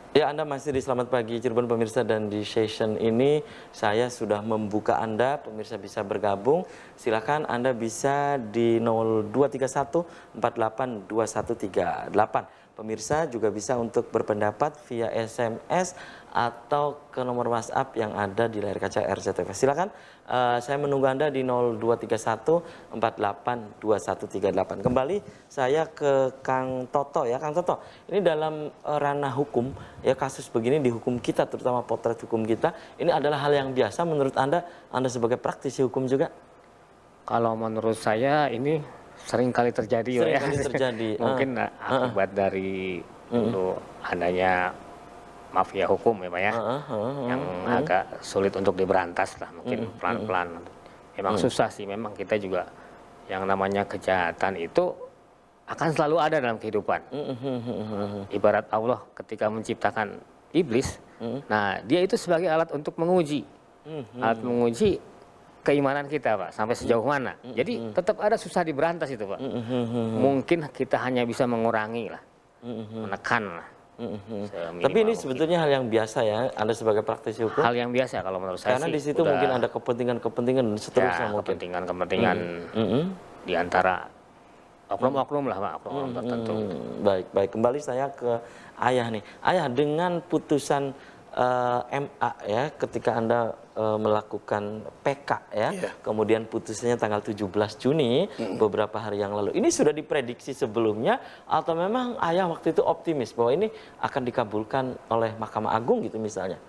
Ya, Anda masih di Selamat Pagi Cirebon pemirsa, dan di session ini saya sudah membuka Anda, pemirsa bisa bergabung. Silakan Anda bisa di 0231 482138. Pemirsa juga bisa untuk berpendapat via SMS atau ke nomor WhatsApp yang ada di layar kaca RCTV. Silakan, saya menunggu Anda di 0231 482138. Kembali saya ke Kang Toto ya, Kang Toto. Ini dalam ranah hukum ya, kasus begini di hukum kita, terutama potret hukum kita, ini adalah hal yang biasa menurut Anda sebagai praktisi hukum juga? Kalau menurut saya ini sering kali terjadi Sering ya. kali terjadi. Mungkin akibat dari dulu adanya mafia hukum ya Pak ya, yang agak sulit untuk diberantas lah, mungkin pelan-pelan. Memang susah sih, memang kita juga yang namanya kejahatan itu akan selalu ada dalam kehidupan. Ibarat Allah ketika menciptakan iblis, nah dia itu sebagai alat untuk menguji, alat menguji keimanan kita Pak, sampai sejauh mana. Jadi tetap ada susah diberantas itu Pak. Mungkin kita hanya bisa mengurangi lah, menekan lah. Tapi ini sebetulnya hal yang biasa ya, Anda sebagai praktisi hukum? Hal yang biasa kalau menurut saya. Karena sih, di situ mungkin ada kepentingan-kepentingan dan seterusnya ya, mungkin. kepentingan-kepentingan di antara oknum-oknum lah Pak, oknum tertentu. Baik. Kembali saya ke Ayah nih. Ayah, dengan putusan MA ya, ketika Anda melakukan PK ya, kemudian putusannya tanggal 17 Juni, beberapa hari yang lalu. Ini sudah diprediksi sebelumnya atau memang Ayah waktu itu optimis bahwa ini akan dikabulkan oleh Mahkamah Agung gitu misalnya?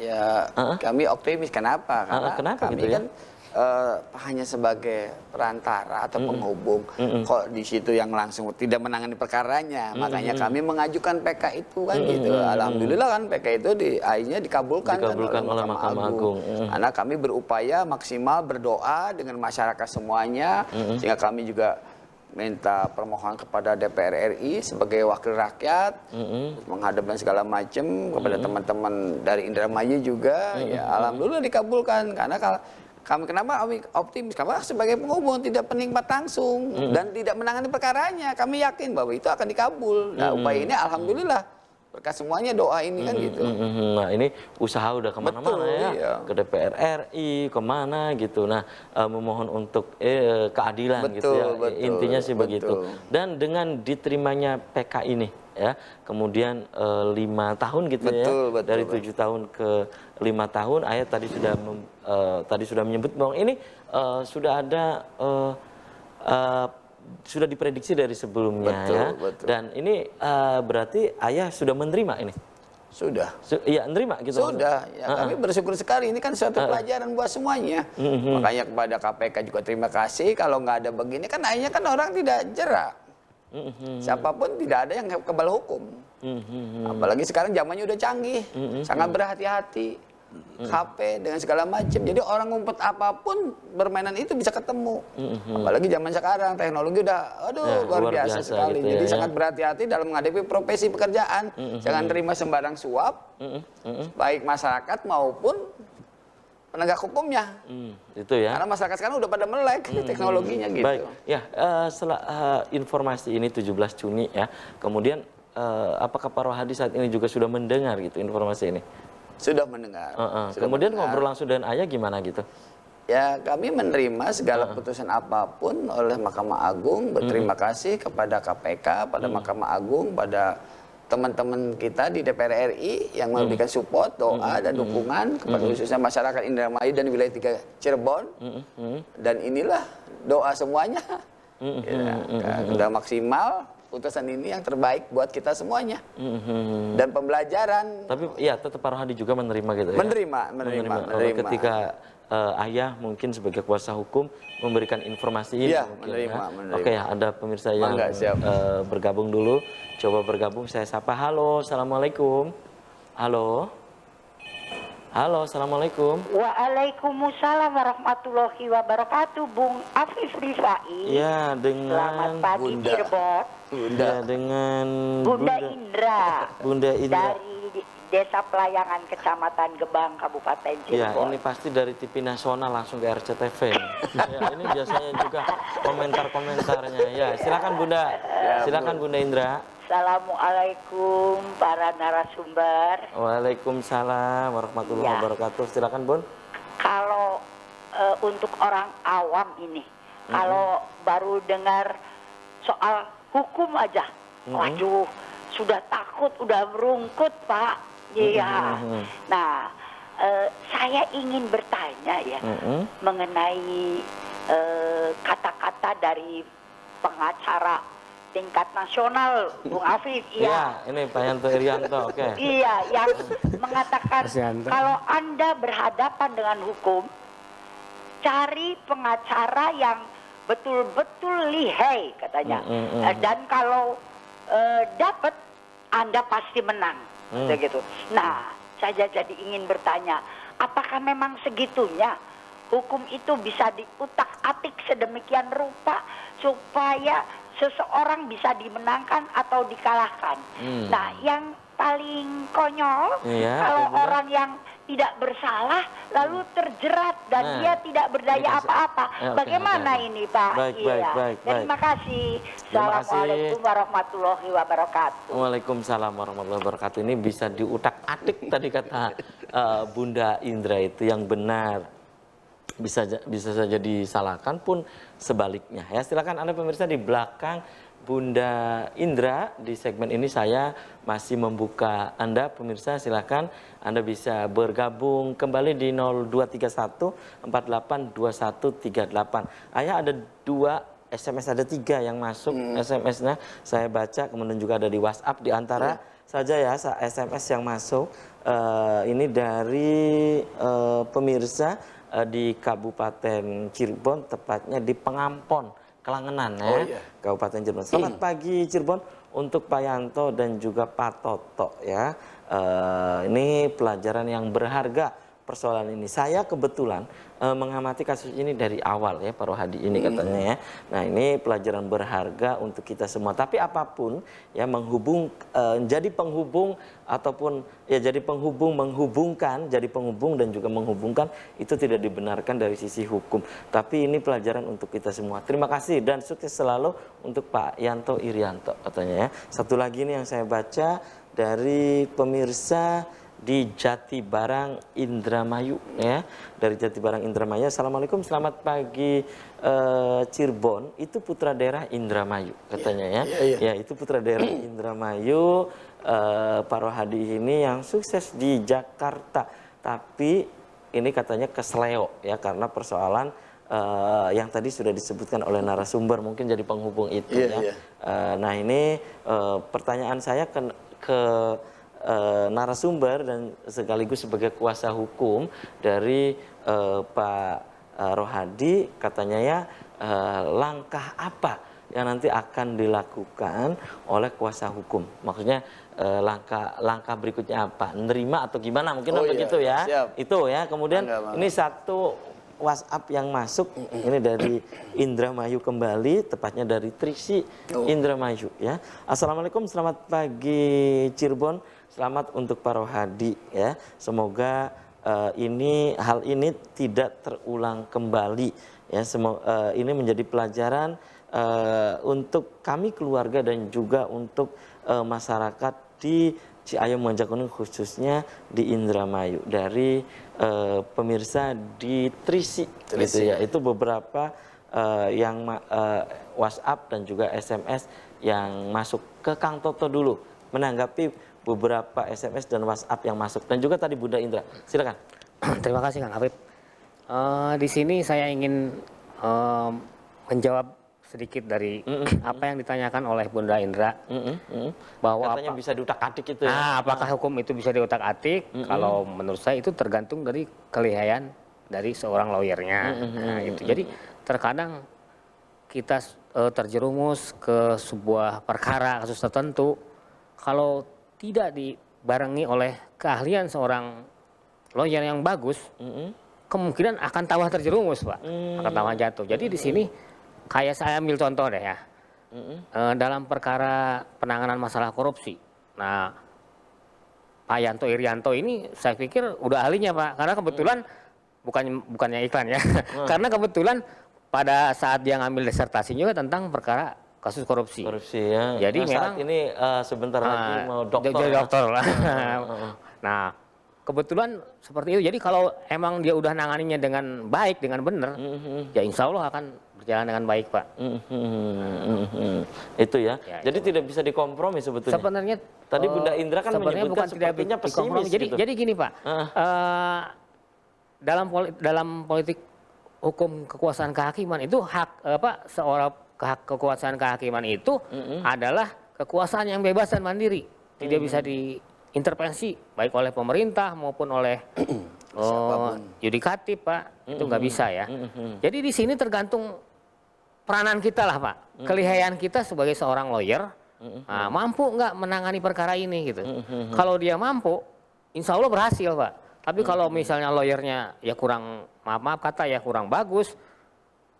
Ya, kami optimis. Kenapa? Karena kenapa kami gitu ya? kan hanya sebagai perantara atau penghubung. Kok di situ yang langsung tidak menangani perkaranya. Makanya kami mengajukan PK itu kan gitu. Alhamdulillah kan PK itu akhirnya dikabulkan kan oleh Mahkamah Agung. Karena kami berupaya maksimal berdoa dengan masyarakat semuanya, sehingga kami juga minta permohonan kepada DPR RI sebagai wakil rakyat, menghadapkan segala macam kepada teman-teman dari Indramayu juga. Ya alhamdulillah dikabulkan. Karena kalau kenapa kami optimis? Karena sebagai penghubung, tidak penikmat langsung dan tidak menangani perkaranya, kami yakin bahwa itu akan dikabul. Nah upaya ini alhamdulillah berkat semuanya doa ini kan gitu. Nah ini usaha udah kemana-mana ya, iya. ke DPR RI, kemana gitu. Nah memohon untuk keadilan gitu ya, intinya sih begitu. Dan dengan diterimanya PK ini ya, kemudian 5 tahun gitu dari 7 tahun ke 5 tahun, Ayah tadi sudah menyebut bahwa ini sudah ada sudah diprediksi dari sebelumnya betul. Dan ini berarti Ayah sudah menerima ini? Sudah. Iya, menerima gitu. Sudah. Ya, kami bersyukur sekali. Ini kan suatu pelajaran buat semuanya. Makanya kepada KPK juga terima kasih. Kalau nggak ada begini kan akhirnya kan orang tidak jerak. Siapapun tidak ada yang kebal hukum. Apalagi sekarang zamannya udah canggih. Sangat berhati-hati. HP dengan segala macam. Jadi orang ngumpet apapun permainan itu bisa ketemu. Apalagi zaman sekarang teknologi udah luar biasa sekali. Gitu jadi sangat berhati-hati dalam menghadapi profesi pekerjaan. Jangan terima sembarang suap, baik masyarakat maupun penegak hukumnya. Itu ya. Karena masyarakat sekarang udah pada melek teknologinya gitu. Baik. Ya, setelah informasi ini 17 Juni ya. Kemudian apakah Pak Rohadi saat ini juga sudah mendengar gitu informasi ini? Sudah mendengar. Kemudian ngobrol langsung dengan Ayah gimana gitu? Ya kami menerima segala putusan apapun oleh Mahkamah Agung. Berterima kasih kepada KPK, pada Mahkamah Agung, pada teman-teman kita di DPR RI yang memberikan support, doa dan dukungan kepada khususnya masyarakat Indramayu dan wilayah 3 Cirebon. Dan inilah doa semuanya. Sudah maksimal. Putusan ini yang terbaik buat kita semuanya dan pembelajaran. Tapi ya tetap Pak Rohadi juga menerima gitu ya? Menerima. Ketika Ayah mungkin sebagai kuasa hukum memberikan informasi ini menerima. Oke ya, ada pemirsa yang bergabung dulu. Coba bergabung, saya sapa. Halo, Assalamualaikum. Halo, Assalamualaikum. Waalaikumsalam warahmatullahi wabarakatuh, Bung Afif Rifai. Ya, dengan Selamat pagi Cirebon. Bunda dengan Bunda Indra. Bunda Indra. Desa Pelayangan, Kecamatan Gebang, Kabupaten Ya, Cirebon. ini pasti dari TV nasional langsung ke RCTV. Ya, ini biasanya juga komentar-komentarnya. Ya, silakan Bunda. Silakan Bunda Indra. Assalamualaikum para narasumber. Waalaikumsalam warahmatullahi Ya. wabarakatuh. Silakan Bun. Kalau untuk orang awam ini, kalau baru dengar soal hukum aja, waduh, sudah takut, udah merungkut, Pak. Iya. Nah, saya ingin bertanya ya mengenai kata-kata dari pengacara tingkat nasional, Bung Afif. Iya, ini Pak Yanto Irianto. Oke. Iya, yang mengatakan Mas Yanto. kalau Anda berhadapan dengan hukum, cari pengacara yang betul-betul lihai katanya. Dan kalau dapat, Anda pasti menang. Gitu. Nah, saya jadi ingin bertanya, apakah memang segitunya hukum itu bisa diutak-atik sedemikian rupa supaya seseorang bisa dimenangkan atau dikalahkan? Nah, yang paling konyol kalau orang yang tidak bersalah lalu terjerat dan dia tidak berdaya apa-apa. Bagaimana ini, Pak? Baik. Terima kasih. Terima kasih. Assalamualaikum warahmatullahi wabarakatuh. Waalaikumsalam warahmatullahi wabarakatuh. Ini bisa diutak-atik tadi kata Bunda Indra itu yang benar. Bisa saja disalahkan pun sebaliknya. Ya, silakan Anda pemirsa di belakang Bunda Indra. Di segmen ini saya masih membuka Anda pemirsa, silakan Anda bisa bergabung kembali di 0231 482138. Ayah ada 2 SMS, ada 3 yang masuk SMS-nya saya baca, kemudian juga ada di WhatsApp di antara saja ya SMS yang masuk. Ini dari pemirsa di Kabupaten Cirebon, tepatnya di Pengampon, Kelangenan ya, Kabupaten Cirebon. Selamat pagi Cirebon untuk Pak Yanto dan juga Pak Toto ya. Ini pelajaran yang berharga persoalan ini. Saya kebetulan mengamati kasus ini dari awal ya, Pak Rohadi ini katanya ya. Nah, ini pelajaran berharga untuk kita semua. Tapi apapun ya, jadi penghubung ataupun ya jadi menghubungkan, jadi penghubung dan juga menghubungkan itu tidak dibenarkan dari sisi hukum. Tapi ini pelajaran untuk kita semua. Terima kasih dan sukses selalu untuk Pak Yanto Irianto katanya ya. Satu lagi nih yang saya baca dari pemirsa di Jatibarang Indramayu ya, dari Jatibarang Indramayu. Assalamualaikum, selamat pagi Cirebon, itu putra daerah Indramayu katanya ya. Ya, itu putra daerah Indramayu, Pak Rohadi ini yang sukses di Jakarta, tapi ini katanya kesleo ya karena persoalan yang tadi sudah disebutkan oleh narasumber, mungkin jadi penghubung itu ya. Nah, ini pertanyaan saya ke narasumber dan sekaligus sebagai kuasa hukum dari Pak Rohadi, katanya ya langkah apa yang nanti akan dilakukan oleh kuasa hukum? Maksudnya langkah berikutnya apa? Nerima atau gimana? Mungkin begitu ya. Siap. Itu ya. Kemudian ini satu WhatsApp yang masuk ini dari Indramayu kembali, tepatnya dari Trisi Indramayu ya. Assalamualaikum, selamat pagi Cirebon. Selamat untuk Pak Rohadi ya. Semoga hal ini tidak terulang kembali ya. Ini menjadi pelajaran untuk kami keluarga dan juga untuk masyarakat di Ciayo Mojokerto, khususnya di Indramayu, dari pemirsa di Trisi. Gitu ya. Itu beberapa yang WhatsApp dan juga SMS yang masuk ke Kang Toto dulu menanggapi beberapa SMS dan WhatsApp yang masuk, dan juga tadi Bunda Indra. Silakan. Terima kasih Kang Afif. Di sini saya ingin menjawab sedikit dari apa yang ditanyakan oleh Bunda Indra, bahwa katanya bisa diutak-atik itu ya. apakah hukum itu bisa diutak-atik? Kalau menurut saya itu tergantung dari kelihayan dari seorang lawyernya. Nah, gitu. Jadi terkadang kita terjerumus ke sebuah perkara kasus tertentu, kalau tidak dibarengi oleh keahlian seorang lawyer yang bagus, kemungkinan akan tawah terjerumus, Pak. Akan tawah jatuh. Jadi di sini kayak saya ambil contoh deh ya. Dalam perkara penanganan masalah korupsi. Nah, Pak Yanto Irianto ini saya pikir udah ahlinya Pak, karena kebetulan bukannya iklan ya, karena kebetulan pada saat dia ngambil disertasi juga tentang perkara kasus korupsi. Korupsi ya. Jadi memang saat ini sebentar lagi mau dokter. jadi dokter lah. Nah, kebetulan seperti itu. Jadi kalau emang dia udah nanganinya dengan baik, dengan benar, ya insya Allah akan berjalan dengan baik, Pak. Itu ya. Ya, Jadi tidak bisa dikompromi sebetulnya. Sebenarnya Tadi Bunda Indra kan sebenarnya menyebutkan bukan tidak sepertinya dikompromi. pesimis gitu. Jadi gini, Pak. Dalam politik hukum kekuasaan kehakiman itu hak seorang kekuasaan kehakiman itu adalah kekuasaan yang bebas dan mandiri, tidak bisa diintervensi baik oleh pemerintah maupun oleh yudikatif, Pak. Itu nggak bisa ya. Jadi di sini tergantung peranan kita lah, Pak. Kelihaian kita sebagai seorang lawyer, mampu nggak menangani perkara ini gitu. Kalau dia mampu, insya Allah berhasil, Pak. Tapi kalau misalnya lawyernya ya kurang, maaf kata ya kurang bagus,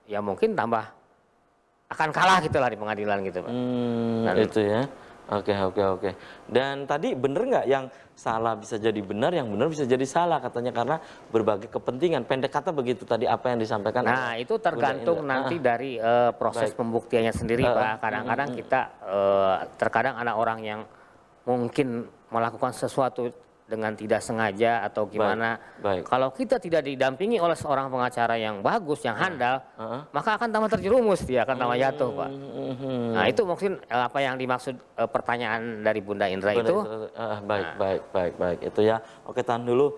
ya mungkin tambah akan kalah gitu lah di pengadilan gitu, Pak. Itu ya. Oke. Dan tadi bener nggak yang salah bisa jadi benar, yang benar bisa jadi salah katanya karena berbagai kepentingan. Pendek kata begitu tadi apa yang disampaikan. Nah itu tergantung nanti dari proses pembuktiannya sendiri, Pak. Kadang-kadang kita terkadang ada orang yang mungkin melakukan sesuatu dengan tidak sengaja atau gimana. Baik. Kalau kita tidak didampingi oleh seorang pengacara yang bagus, yang handal, maka akan tambah terjerumus, dia akan tambah jatuh, Pak. Nah itu mungkin apa yang dimaksud pertanyaan dari Bunda Indra itu. Baik. Itu ya. Oke, tahan dulu.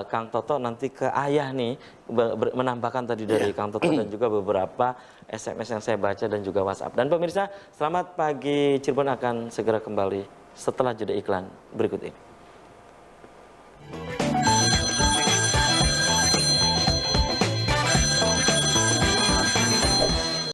Kang Toto nanti ke ayah nih menambahkan tadi dari Kang Toto dan juga beberapa SMS yang saya baca dan juga WhatsApp. Dan pemirsa, selamat pagi Cirebon akan segera kembali setelah jeda iklan berikut ini.